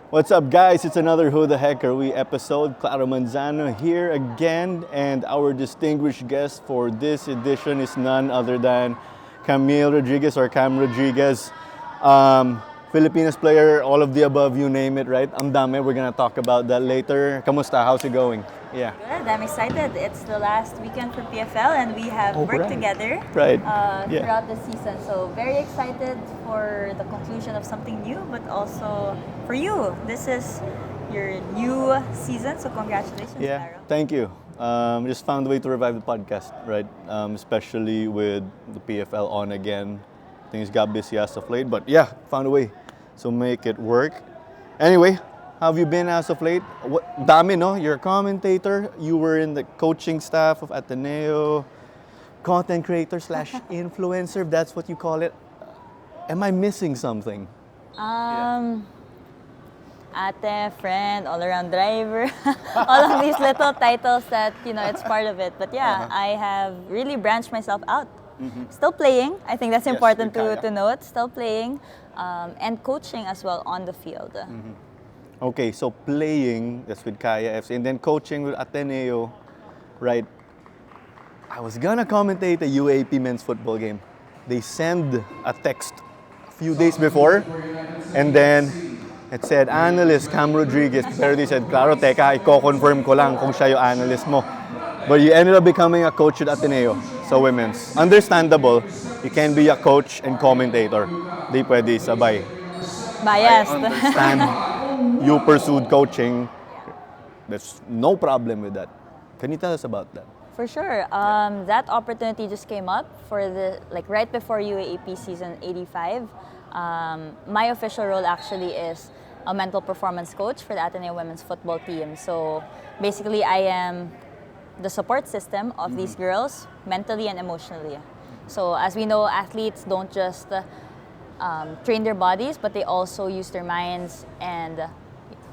What's up, guys? It's another Who the Heck Are We episode. Clara Manzano here again, and our distinguished guest for this edition is none other than Camille Rodriguez or Cam Rodriguez. Filipinas player, all of the above, you name it, right? Ang dami. We're gonna talk about that later. Kamusta? How's it going? Yeah. Good. I'm excited. It's the last weekend for PFL and we have worked together throughout the season. So very excited for the conclusion of something new, but also for you. This is your new season, so congratulations, Yeah, Clara. thank you. Just found a way to revive the podcast, right? Especially with the PFL on again. Things got busy as of late, but yeah, found a way. So make it work. Anyway, how have you been as of late? Dami, no? You're a commentator. You were in the coaching staff of Ateneo. Content creator / influencer, if that's what you call it. Am I missing something? Ate, friend, all-around driver, all of these little titles that, it's part of it. But yeah, I have really branched myself out. Still playing, I think that's important to note. Still playing and coaching as well on the field. Okay, so playing, that's with Kaya FC, and then coaching with Ateneo, right? I was gonna commentate a UAP men's football game. They send a text a few days before, and then it said, Analyst, Cam Rodriguez. Pero they said, Claro, teka, i-confirm ko lang kung siya yung analyst mo. But you ended up becoming a coach at Ateneo, so women's. Understandable, you can be a coach and commentator. Di pwede sabay. Biased. I understand you pursued coaching. There's no problem with that. Can you tell us about that? For sure. That opportunity just came up for right before UAAP season 85. My official role actually is a mental performance coach for the Ateneo women's football team. So basically, I am the support system of these girls mentally and emotionally. So as we know, athletes don't just train their bodies, but they also use their minds and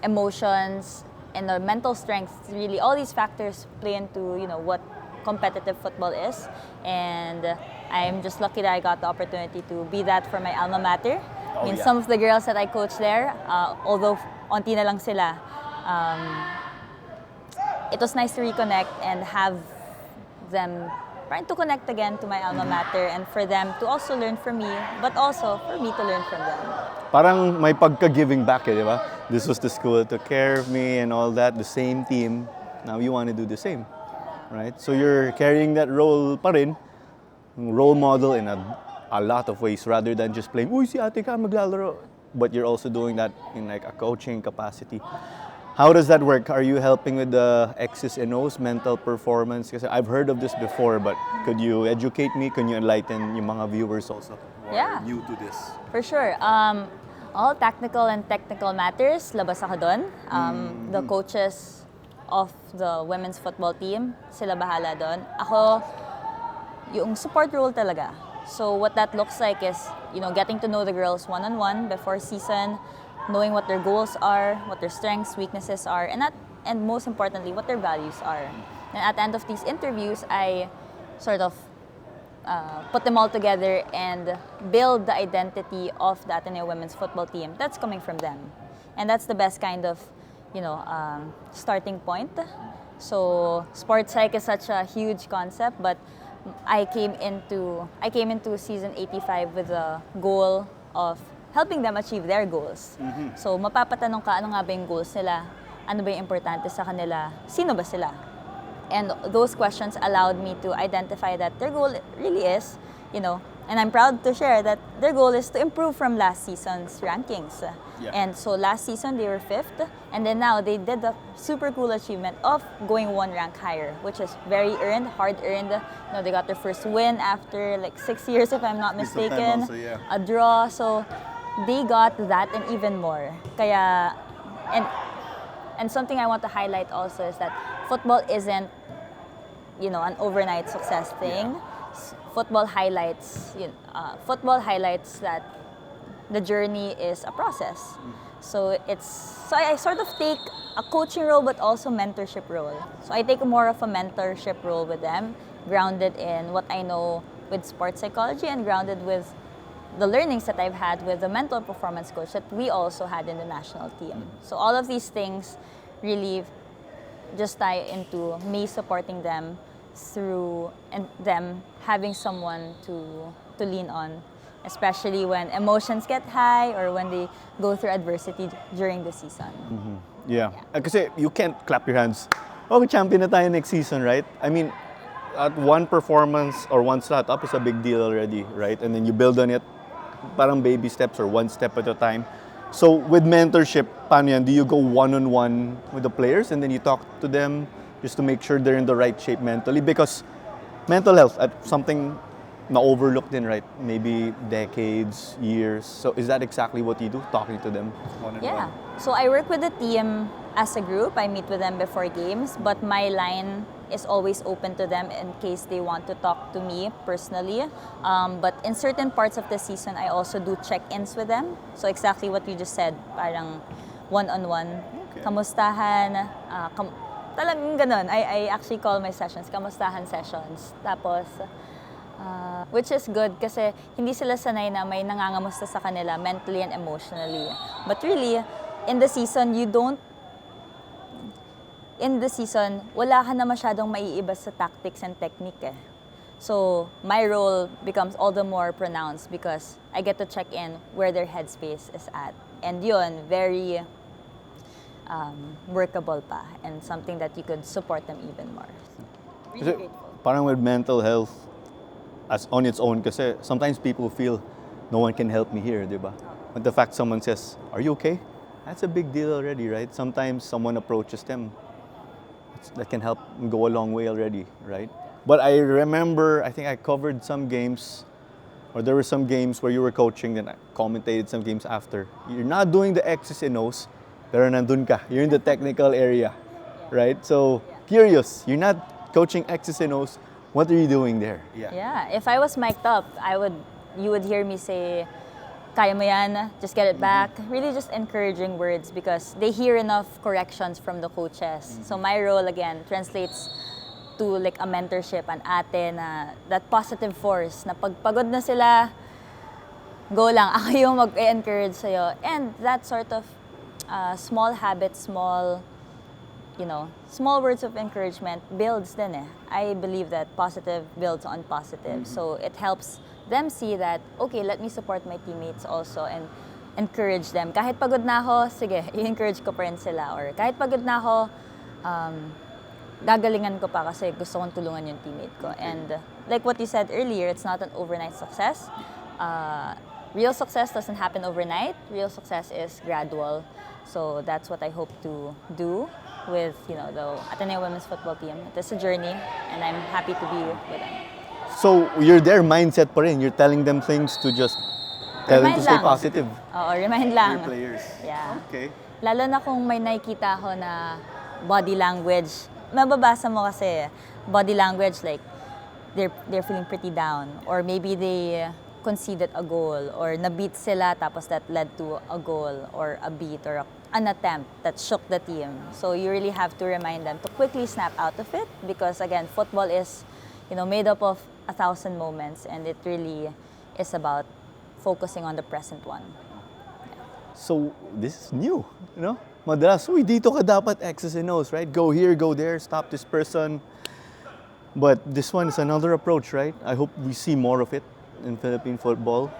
emotions and the mental strength. Really, all these factors play into what competitive football is. And I'm just lucky that I got the opportunity to be that for my alma mater. Some of the girls that I coach there, although onti na lang sila, it was nice to reconnect and have them trying to connect again to my alma mater and for them to also learn from me, but also for me to learn from them. Parang may pagka-giving back, di ba? This was the school that took care of me and all that, the same team. Now you want to do the same, right? So you're carrying that role pa rin, role model in a lot of ways rather than just playing, uy, si ate ka maglalaro. But you're also doing that in like a coaching capacity. How does that work? Are you helping with the X's and O's, mental performance? Because I've heard of this before, but could you educate me? Can you enlighten yung mga viewers also who are new to this? For sure. All tactical and technical matters, labas ako dun. The coaches of the women's football team, sila bahala dun. Ako, yung support role talaga. So what that looks like is, getting to know the girls one-on-one before season, knowing what their goals are, what their strengths, weaknesses are, and most importantly, what their values are. And at the end of these interviews, I sort of put them all together and build the identity of the Ateneo women's football team that's coming from them. And that's the best kind of, starting point. So sports psych is such a huge concept, but I came into season 85 with the goal of helping them achieve their goals. So mapapatanong ka, ano nga ba yung goals nila? Ano ba yung importante sa kanila? Sino ba sila? And those questions allowed me to identify that their goal really is, and I'm proud to share that their goal is to improve from last season's rankings. Yeah. And so last season they were 5th, and then now they did the super cool achievement of going 1 rank higher, which is very earned, hard earned. They got their first win after like 6 years, if I'm not mistaken. Also, yeah. A draw, so they got that and even more. Kaya, and something I want to highlight also is that football isn't, an overnight success thing. Yeah. Football highlights that the journey is a process. So I sort of take a coaching role but also mentorship role. So I take more of a mentorship role with them, grounded in what I know with sports psychology and grounded with the learnings that I've had with the mental performance coach that we also had in the national team. So all of these things really just tie into me supporting them through and them having someone to lean on, especially when emotions get high or when they go through adversity during the season. Yeah. Kasi you can't clap your hands. Oh, champion na tayo next season, right? I mean, at one performance or one slot up is a big deal already, right? And then you build on it, parang baby steps or one step at a time. So with mentorship, paano yan? Do you go one-on-one with the players and then you talk to them just to make sure they're in the right shape mentally? Because mental health, something na overlooked in, right? Maybe decades, years. So is that exactly what you do? Talking to them one-on-one? Yeah. So I work with the team as a group. I meet with them before games, but my line is always open to them in case they want to talk to me personally. But in certain parts of the season, I also do check-ins with them. So exactly what you just said, parang one-on-one. Okay. Kamustahan, talagang ganun. I actually call my sessions, kamustahan sessions. Tapos, which is good kasi hindi sila sanay na may nangangamusta sa kanila mentally and emotionally. But really, in the season, wala ka na masyadong maiiba sa tactics and technique eh. So, my role becomes all the more pronounced because I get to check in where their headspace is at. And yun, very workable pa and something that you could support them even more. Really Kasi grateful. parang with mental health, as on its own, kasi sometimes people feel no one can help me here, di ba? But the fact someone says, "Are you okay?" That's a big deal already, right? Sometimes someone approaches them. That can help go a long way already, right? But I remember, I think I covered some games, or there were some games where you were coaching, then I commentated some games after. You're not doing the X's and O's, pero nandun ka. You're in the technical area, right? So, curious, you're not coaching X's and O's, what are you doing there? Yeah, if I was mic'd up, you would hear me say, kaya mo yan, just get it back. Really just encouraging words because they hear enough corrections from the coaches. So my role, again, translates to like a mentorship, an ate na that positive force na pag pagod na sila, go lang, ako yung mag-encourage sa'yo. And that sort of small habits, small words of encouragement builds din eh. I believe that positive builds on positive. So it helps them see that, okay, let me support my teammates also and encourage them. Kahit pagod na ako, sige, i-encourage ko pa rin sila. Or kahit pagod na ako, gagalingan ko pa kasi gusto kong tulungan yung teammate ko. And like what you said earlier, it's not an overnight success. Real success doesn't happen overnight. Real success is gradual. So that's what I hope to do with the Ateneo women's football team. It's a journey, and I'm happy to be with them. So, you're their mindset pa rin. You're telling them things to just tell them to stay positive. Oo, remind lang. Your players. Yeah. Okay. Lalo na kung may nakikita ako na body language. Mababasa mo kasi body language like they're feeling pretty down or maybe they conceded a goal or na-beat sila tapos that led to a goal or a beat or an attempt that shook the team. So you really have to remind them to quickly snap out of it because again, football is made up of 1,000 moments and it really is about focusing on the present one. So, this is new, Madalas, uy, dito ka dapat X's and O's, right? Go here, go there, stop this person. But this one is another approach, right? I hope we see more of it in Philippine football,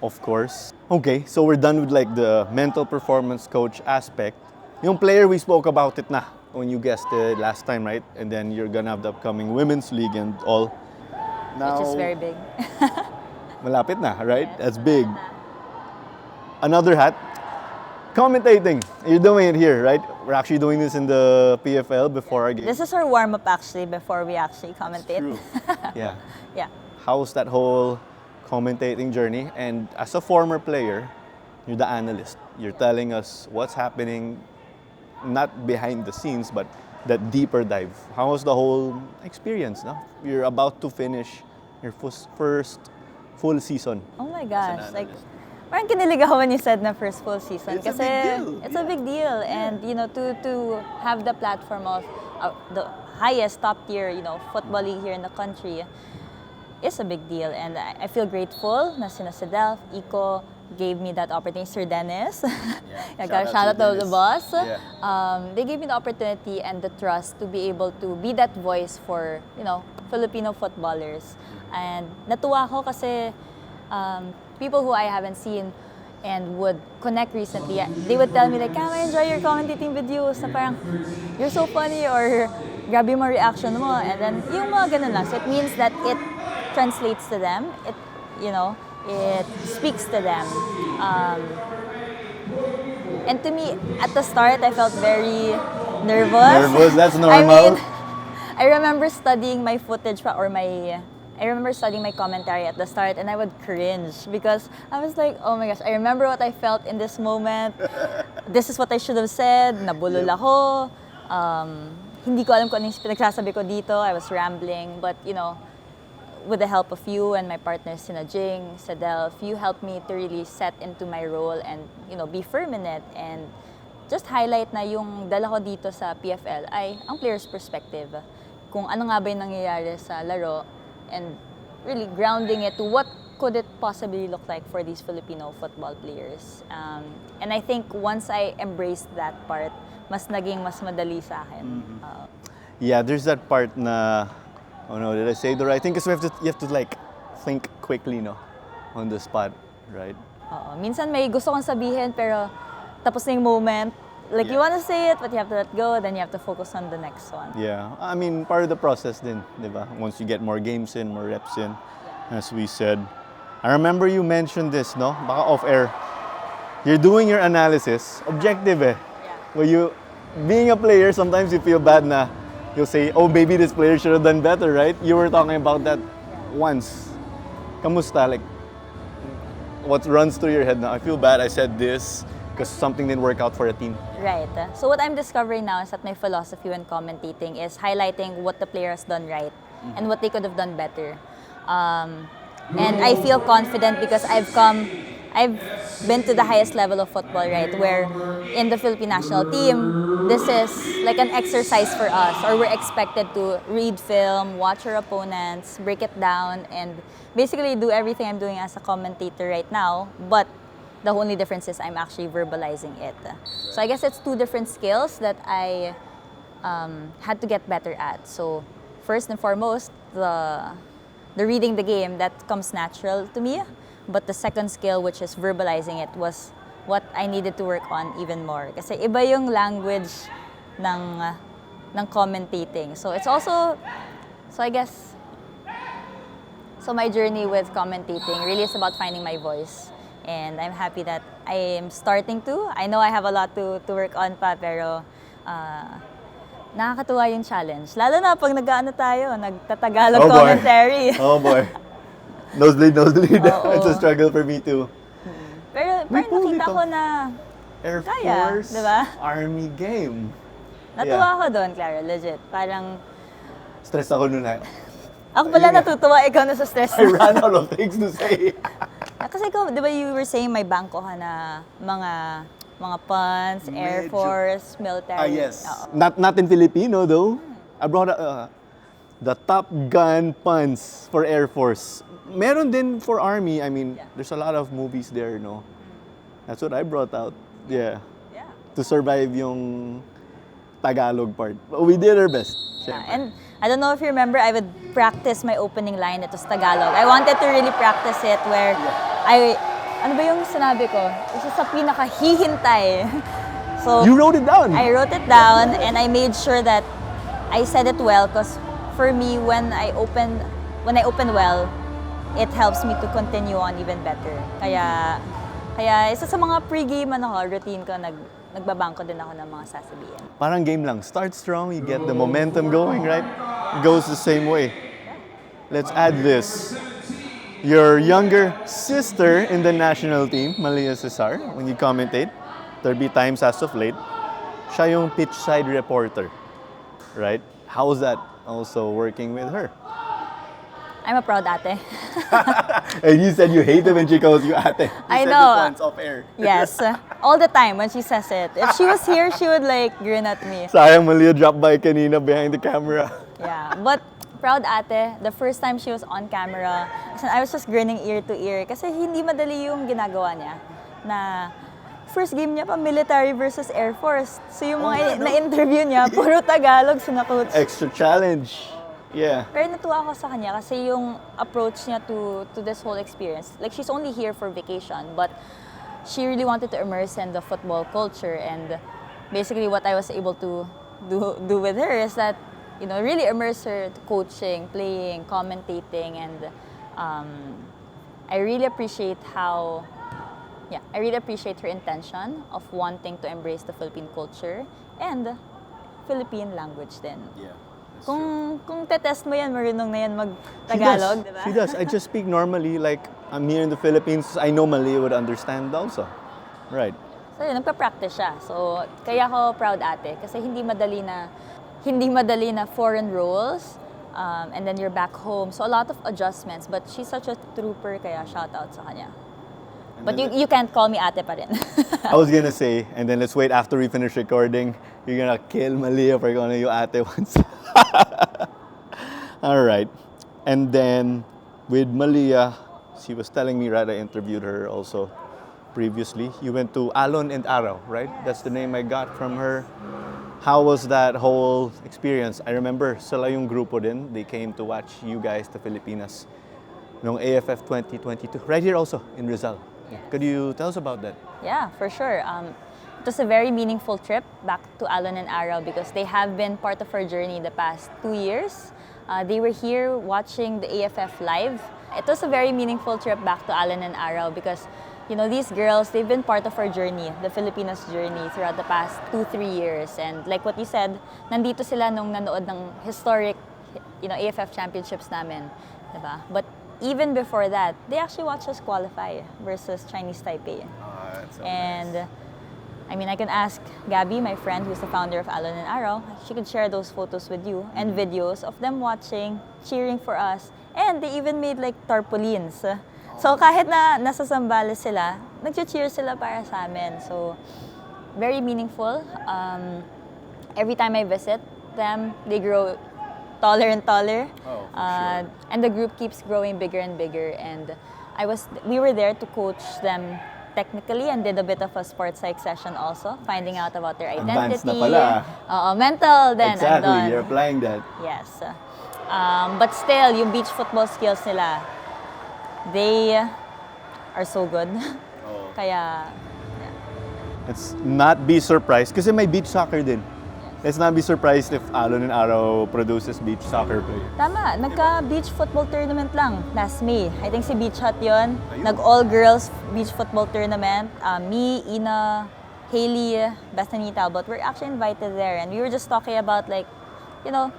of course. Okay, so we're done with like the mental performance coach aspect. Yung player, we spoke about it na when you guessed it last time, right? And then you're gonna have the upcoming Women's League and all. Now, Which is very big. malapit na, right? That's big. Another hat, commentating. You're doing it here, right? We're actually doing this in the PFL before our game. This is our warm-up actually before we actually commentate. True. Yeah. Yeah. How's that whole commentating journey? And as a former player, you're the analyst. You're telling us what's happening, not behind the scenes, but that deeper dive. How was the whole experience? No? You're about to finish your first full season. Oh my gosh. an Like, analyst. parang kinilig ako when you said na first full season. It's a kasi big deal. it's a big deal. And, to have the platform of the highest top tier, football league here in the country, is a big deal. And I feel grateful na sina Sedel, Iko, gave me that opportunity. Sir Dennis, shout out to the boss. Yeah. They gave me the opportunity and the trust to be able to be that voice for, Filipino footballers. And natuwa ko kasi people who I haven't seen and would connect recently, they would tell me like, Cam, I enjoy your commentating videos, na parang, you're so funny, or grabe yung mga reaction mo, and then yung mga ganun lang. So it means that it translates to them, it speaks to them. And to me, at the start, I felt very nervous. Nervous, that's normal. I mean, I remember studying my footage I remember studying my commentary at the start, and I would cringe because I was like, oh my gosh, I remember what I felt in this moment. This is what I should have said. Nabulol ako. Hindi ko alam kung ano yung pinagsasabi ko dito. I was rambling. But, with the help of you and my partners, sina Jing, Sedel, you helped me to really set into my role and, be firm in it. And just highlight na yung dala ko dito sa PFL ay ang player's perspective. Kung ano nga ba yung nangyayari sa laro, and really grounding it to what could it possibly look like for these Filipino football players. And I think once I embraced that part, mas madali sa akin. Yeah, there's that part na, oh no, did I say the right thing? Because you have to like think quickly, no, on the spot, right? Minsan may gusto kong sabihin pero tapos na yung moment. Like, you want to say it, but you have to let go, then you have to focus on the next one. Yeah, I mean, part of the process din, di ba? Once you get more games in, more reps in, as we said. I remember you mentioned this, no? Baka off-air. You're doing your analysis, objective eh. Where being a player, sometimes you feel bad na you'll say, oh, maybe this player should have done better, right? You were talking about that once. Kamusta? Like, what runs through your head now? I feel bad I said this because something didn't work out for a team. Right. So what I'm discovering now is that my philosophy when commentating is highlighting what the player has done right and what they could have done better. And I feel confident because I've been to the highest level of football, right? Where in the Philippine national team, this is like an exercise for us, or we're expected to read film, watch our opponents, break it down, and basically do everything I'm doing as a commentator right now, but the only difference is I'm actually verbalizing it. So I guess it's two different skills that I had to get better at. So first and foremost, the reading the game, that comes natural to me. But the second skill, which is verbalizing it, was what I needed to work on even more. Kasi iba yung language ng commentating. So it's also, so I guess, so my journey with commentating really is about finding my voice. And I'm happy that I am starting to. I know I have a lot to work on pa, pero nakakatuwa yung challenge. Lalo na pag nagtatagalog commentary. Oh boy. Nosebleed. It's a struggle for me too. Pero nakita ko na Air kaya, Force, diba? Army game. Natuwa ako doon, Clara, legit. Parang Stress ako nun. ako pala natutuwa, ikaw na sa stress. I ran out of things to say. Kasi ikaw, di ba you were saying may bangko ka na mga puns, Air Force, military. Yes. Not in Filipino though. I brought the Top Gun puns for Air Force. Meron din for Army. I mean, there's a lot of movies there, no? That's what I brought out. Yeah. To survive yung Tagalog part. But we did our best. And I don't know if you remember, I would practice my opening line. It was Tagalog. I wanted to really practice it where ano ba yung sinabi ko? Isa sa pinakahihintay. So you wrote it down. I wrote it down and I made sure that I said it well because for me, when I open well, it helps me to continue on even better. Kaya isa sa mga pre-game routine ko, nagbabangko din ako ng mga sasabihin. Parang game lang. Start strong, you get the momentum going, right? It goes the same way. Let's add this. Your younger sister in the national team, Malia Cesar, when you commentate, 30 times as of late, siya yung pitch side reporter, right? How's that also working with her? I'm a proud ate. And you said you hate it when she calls you ate. I said know. it once off air. Yes. All the time when she says it. If she was here, she would like grin at me. Sayang Malia dropped by kanina behind the camera. Yeah. But proud ate, the first time she was on camera, I was just grinning ear to ear kasi hindi madali yung ginagawa niya na first game niya pa military versus Air Force. So yung mga na-interview niya, puro Tagalog sinacoach. Extra challenge. Yeah. Pero natuwa ako sa kanya kasi yung approach niya to this whole experience. Like, she's only here for vacation, but she really wanted to immerse in the football culture. And basically what I was able to do with her is that, you know, really immerse her to coaching, playing, commentating, and I really appreciate I really appreciate her intention of wanting to embrace the Philippine culture and Philippine language din. Yeah. Kung tetest mo yan, marunong na yan mag-Tagalog, di ba? She does. I just speak normally. Like, I'm here in the Philippines. I know Malia would understand also. Right. So yun, nagpa-practice siya. So, kaya ako proud ate. Kasi hindi madali na foreign roles. And then you're back home. So, a lot of adjustments. But she's such a trooper, kaya shout out sa kanya. But you can't call me ate pa rin. I was gonna say, and then let's wait after we finish recording. You're gonna kill Malia for calling you ate once. All right. And then with Malia, she was telling me, right, I interviewed her also previously. You went to Alon and Araw, right? Yes. That's the name I got from her. How was that whole experience? I remember sila yung grupo din. They came to watch you guys, the Filipinas, nung AFF 2022. Right here also in Rizal. Yes. Could you tell us about that? Yeah, for sure. It was a very meaningful trip back to Alon and Araw because they have been part of our journey the past 2 years. They were here watching the AFF live. It was a very meaningful trip back to Alon and Araw because, you know, these girls, they've been part of our journey, the Filipinas journey, throughout the past 2-3 years. And like what you said, nandito sila nung nanood ng historic, you know, AFF championships namin, diba? But even before that, they actually watched us qualify versus Chinese Taipei. That's so And nice. I mean, I can ask Gabby, my friend, who's the founder of Alon and Araw. She could share those photos with you and videos of them watching, cheering for us. And they even made like tarpaulins. So kahit na nasa Zambales sila, nag-cheer sila para sa amin. So very meaningful. Every time I visit them, they grow taller and taller. Oh, for sure. And the group keeps growing bigger and bigger. And we were there to coach them technically and did a bit of a sports psych session also, finding out about their identity. Advanced na pala. Mental then. Exactly, you're applying that. Yes. But still, yung beach football skills nila, they are so good. Oh. Kaya, Let's not be surprised kasi may beach soccer din. Let's not be surprised if Alon and Araw produces beach soccer play. tama, nagka-beach football tournament lang last May. I think si Beach Hut yun. Nag-all-girls beach football tournament. Me, Ina, Hailey, Bethany Talbot, we're actually invited there. And we were just talking about like, you know,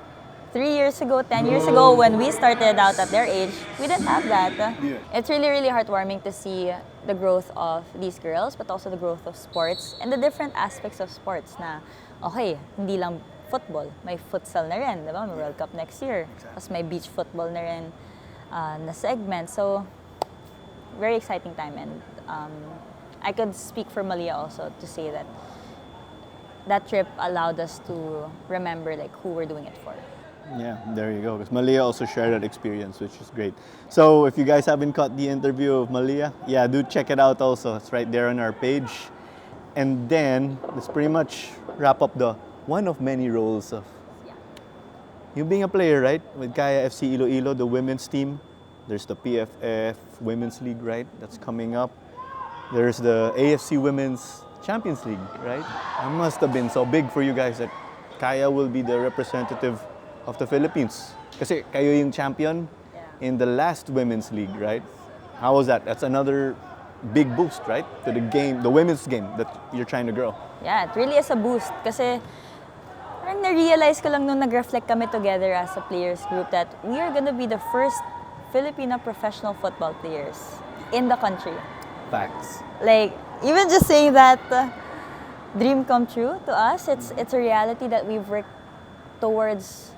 3 years ago, 10 years ago, when we started out at their age, we didn't have that. Yeah. It's really, really heartwarming to see the growth of these girls, but also the growth of sports and the different aspects of sports na, okay, hindi lang football, may futsal na rin, diba? May World Cup next year. Tapos may beach football na rin na segment. So, very exciting time. And I could speak for Malia also to say that that trip allowed us to remember like who we're doing it for. Yeah, there you go. Because Malia also shared that experience, which is great. So if you guys haven't caught the interview of Malia, yeah, do check it out also. It's right there on our page. And then, let's pretty much wrap up the one of many roles of you being a player, right? With Kaya FC-Iloilo, the women's team. There's the PFF Women's League, right? That's coming up. There's the AFC Women's Champions League, right? It must have been so big for you guys that Kaya will be the representative of the Philippines. Kasi kayo yung champion in the last Women's League, right? How was that? That's another big boost, right? To the game, the women's game that you're trying to grow. Yeah, it really is a boost kasi parang na-realize ko lang nung nag-reflect kami together as a players group that we are gonna be the first Filipino professional football players in the country. Facts. Like, even just saying that dream come true to us, it's a reality that we've worked towards,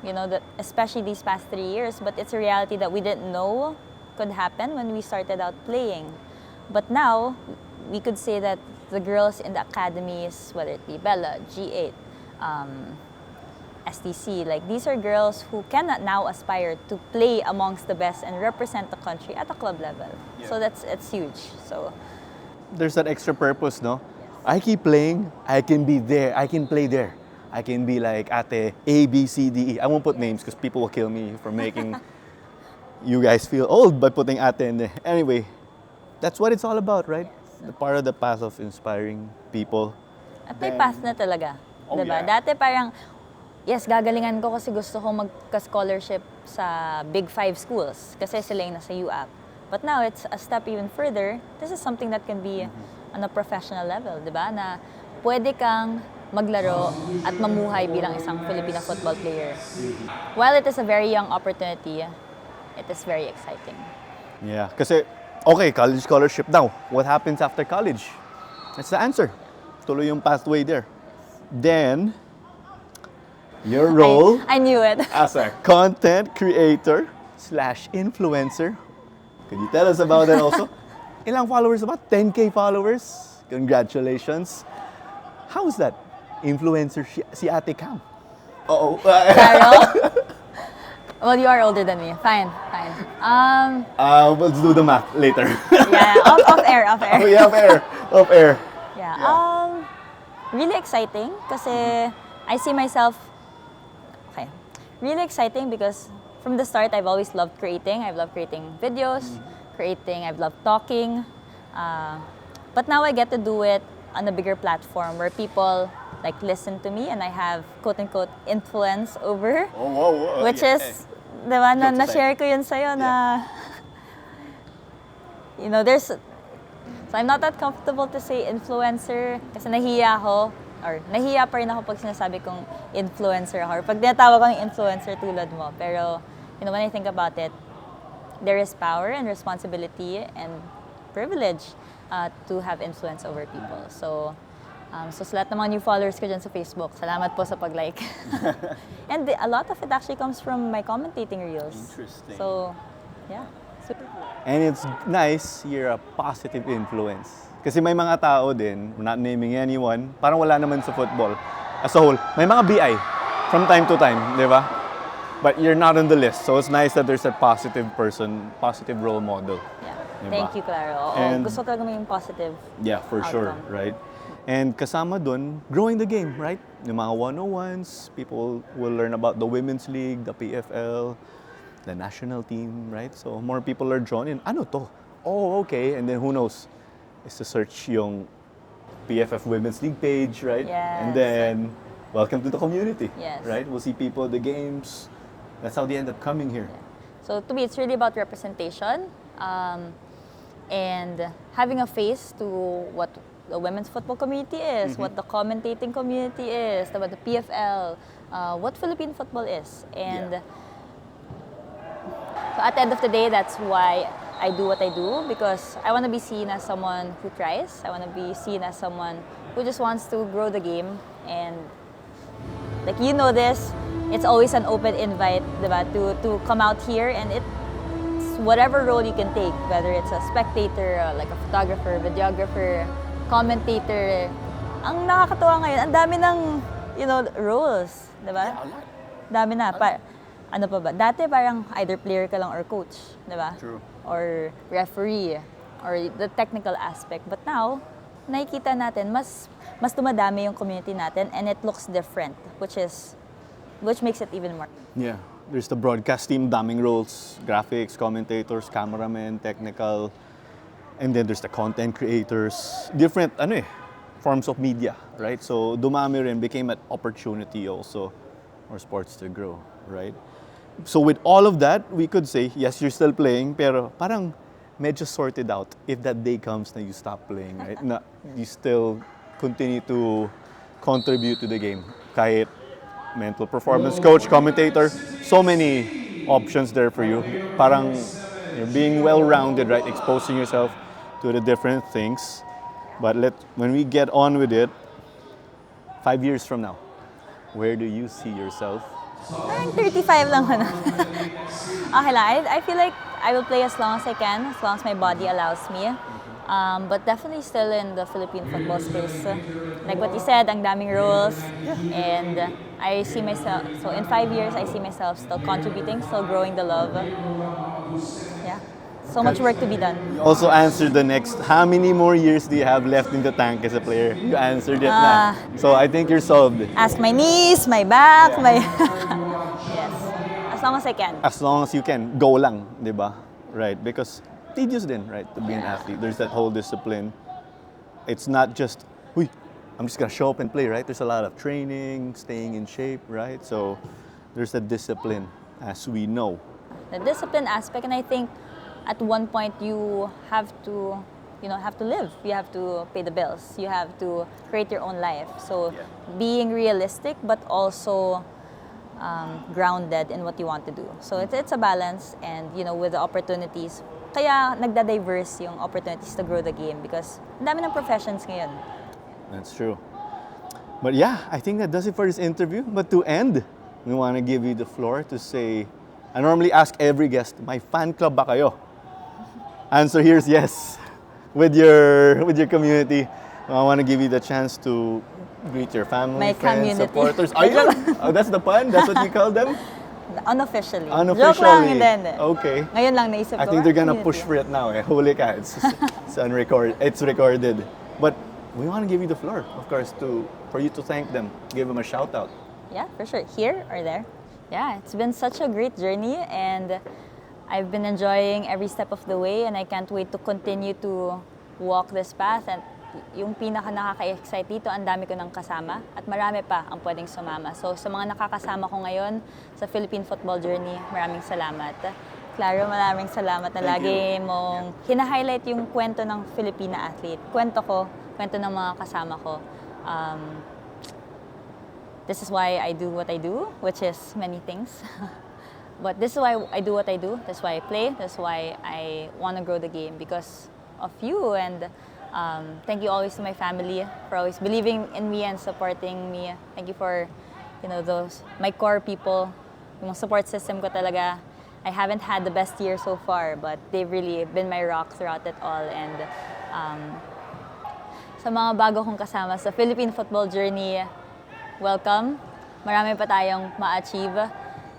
you know, that especially these past 3 years, but it's a reality that we didn't know could happen when we started out playing. But now, we could say that the girls in the academies, whether it be Bella, G8, STC. Like, these are girls who cannot now aspire to play amongst the best and represent the country at a club level. Yeah. So it's huge. So There's that extra purpose, no? I keep playing, I can be there, I can play there. I can be like Ate A, B, C, D, E. I won't put names because people will kill me for making you guys feel old by putting Ate in there. Anyway, that's what it's all about, right? The part of the path of inspiring people. at may path na talaga. Oh, Diba? yeah. Dati parang, yes, gagalingan ko kasi gusto ko magka-scholarship sa Big Five schools kasi sila yung nasa UAP. But now, it's a step even further. This is something that can be on a professional level, di ba? Na pwede kang maglaro at mamuhay bilang isang Filipino football player. While it is a very young opportunity, it is very exciting. Yeah, kasi, okay, college scholarship now. What happens after college? That's the answer. Tuloy yung pathway there. Then, your role I knew it. as a content creator / influencer. Could you tell us about that also? Ilang followers about? 10K followers? Congratulations. How's that? Influencer si Ate Cam. Uh-oh. Claro? Well, you are older than me. Fine. Let's do the math later. Yeah, off air. Oh, yeah, off air. Yeah. Really exciting kasi I see myself. Okay. Really exciting because from the start I've always loved creating. I've loved creating videos, I've loved talking. But now I get to do it on a bigger platform where people like listen to me and I have quote unquote influence over. Oh, Which yeah. is, diba, na-share ko yun sa'yo na, you know, so I'm not that comfortable to say influencer kasi nahiya pa rin ako pag sinasabi kong influencer ako or pag tinatawag kong influencer tulad mo. Pero, you know, when I think about it, there is power and responsibility and privilege to have influence over people. So sa lahat ng mga new followers ko dyan sa Facebook, salamat po sa pag-like. And a lot of it actually comes from my commentating reels. Interesting. So, yeah, super cool. And it's nice, you're a positive influence. Kasi may mga tao din, we're not naming anyone, parang wala naman sa football as a whole. May mga BI from time to time, di ba? But you're not on the list. So it's nice that there's a positive person, positive role model. Yeah. Diba? Thank you, Claro. And- Gusto ko maging positive. Yeah, for sure, Outcome. right? And kasama dun, growing the game, right? Yung mga 101s, people will learn about the Women's League, the PFL, the national team, right? So more people are drawn in. Ano to? Oh, okay. And then who knows? Is to search yung PFF Women's League page, right? Yes. And then, welcome to the community, Yes. right? We'll see people at the games. That's how they end up coming here. So to me, it's really about representation and having a face to what the women's football community is, what the commentating community is, what the PFL, what Philippine football is. And so at the end of the day, that's why I do what I do, because I want to be seen as someone who tries. I want to be seen as someone who just wants to grow the game. And like, you know this, it's always an open invite, diba, to come out here, and it's whatever role you can take, whether it's a spectator, like a photographer, videographer, commentator. Ang nakakatuwa ngayon, ang dami ng, you know, roles, diba? Yeah, a lot. Dami na. Ano pa ba? Dati parang either player ka lang or coach, diba? True. Or referee, or the technical aspect. But now, nakikita natin, mas dumadami yung community natin, and it looks different, which makes it even more. Yeah. There's the broadcast team, daming roles, graphics, commentators, cameramen, technical, and then there's the content creators, different forms of media, right? So dumami rin, became an opportunity also for sports to grow, right? So with all of that, we could say, yes, you're still playing, pero parang medyo sorted out if that day comes na you stop playing, right? Na you still continue to contribute to the game, kahit mental performance coach, commentator, so many options there for you. Parang you're being well-rounded, right? Exposing yourself to the different things. But when we get on with it, 5 years from now, where do you see yourself? Parang 35 lang ano. Okay lang. I feel like I will play as long as I can, as long as my body allows me. But definitely still in the Philippine football space. Like what you said, ang daming roles. And I see myself, so in 5 years, I see myself still contributing, still growing the love. Yeah. So much work to be done. You also answered the next, how many more years do you have left in the tank as a player? You answered it na. So I think you're solved. Ask my knees, my back, my... Yes. As long as I can. As long as you can, go lang, di ba? Right, because tedious din, right, to be an athlete. There's that whole discipline. It's not just, uy, I'm just gonna show up and play, right? There's a lot of training, staying in shape, right? So there's that discipline, as we know. The discipline aspect, and I think at one point you have to, have to live. You have to pay the bills. You have to create your own life. So being realistic, but also grounded in what you want to do. So it's a balance, and with the opportunities. Kaya nagda-diverse yung opportunities to grow the game because ang dami ng professions ngayon. That's true. But yeah, I think that does it for this interview. But to end, we want to give you the floor to say, I normally ask every guest, may fan club ba kayo? Answer here is yes. With your community, I want to give you the chance to greet your family, My friends, community. supporters. Ayun! Oh, that's the pun? That's what you call them? Unofficially. Unofficially. Joke lang, hindi. Okay. Ngayon lang naisip ko. I think they're gonna push for it now. Eh. Huli ka. It's recorded. But we want to give you the floor, of course, for you to thank them. Give them a shout out. Yeah, for sure. Here or there. Yeah, it's been such a great journey, and I've been enjoying every step of the way, and I can't wait to continue to walk this path. And yung pinaka nakaka-excite dito, ang dami ko ng kasama at marami pa ang pwedeng sumama. So sa mga nakakasama ko ngayon sa Philippine football journey, maraming salamat. Claro, maraming salamat na lagi mong hina-highlight yung kwento ng Filipina athlete. Kwento ko, kwento ng mga kasama ko. This is why I do what I do, which is many things. But this is why I do what I do. That's why I play. That's why I want to grow the game because of you. And thank you always to my family for always believing in me and supporting me. Thank you for, those my core people. Yung support system ko talaga. I haven't had the best year so far, but they've really been my rock throughout it all. And sa mga bago kong kasama sa Philippine football journey, welcome. Marami pa tayong ma-achieve.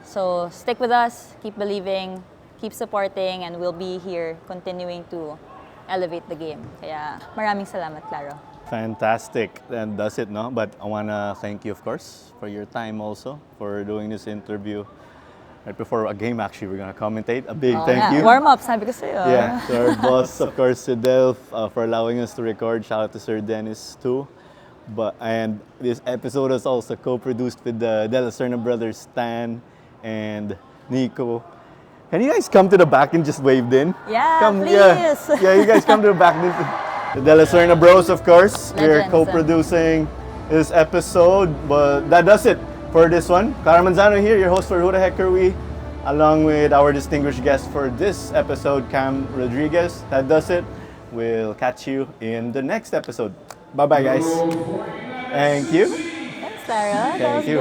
So stick with us, keep believing, keep supporting, and we'll be here continuing to elevate the game. Kaya maraming salamat, Claro. Fantastic. And that's it, no? But I want to thank you, of course, for your time also, for doing this interview. Right before a game, actually, we're going to commentate. A big thank you. Warm-up, sabi ko sa'yo. Yeah, to our boss, of course, to Delph, for allowing us to record. Shout out to Sir Dennis, too. And this episode is also co-produced with the De La Serna brothers, Stan and Nico. Can you guys come to the back and just wave in? Yeah, come, please. Yeah, you guys come to the back. The De La Serna bros, of course. We're Legends. co-producing this episode. But that does it for this one. Clara Manzano here, your host for Who the Heck Are We? Along with our distinguished guest for this episode, Cam Rodriguez. That does it. We'll catch you in the next episode. Bye-bye, guys. Thank you. Thanks, Clara. That Thank was you.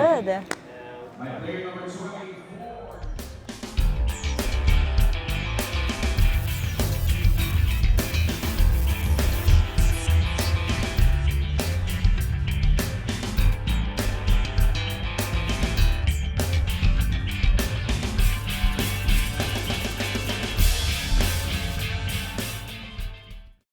good.